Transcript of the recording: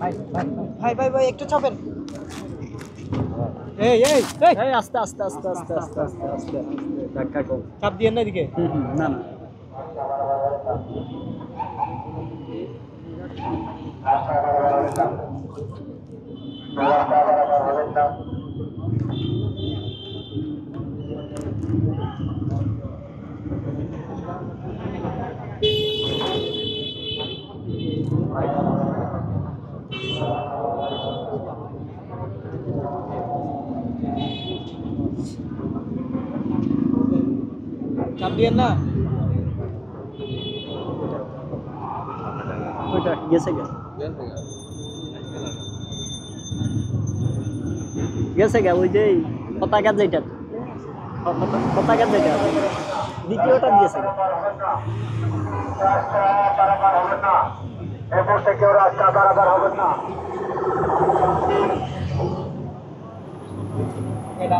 ভাই ভাই ভাই ভাই ভাই একটু চাপেন। এই এই এই এই আস্তে আস্তে আস্তে আস্তে আস্তে আস্তে আস্তে ধাক্কা কম। চাপ দিয়েন না এদিকে। না না চাপ দিয়েন না। ওইটা গেছে গা গেছে গা ওই যে পতাকা যেটা পতাকা যেটা দ্বিতীয়টা দিয়েছে গা এরপর থেকে ওরা রাস্তা পারাপার হবেন না। এটা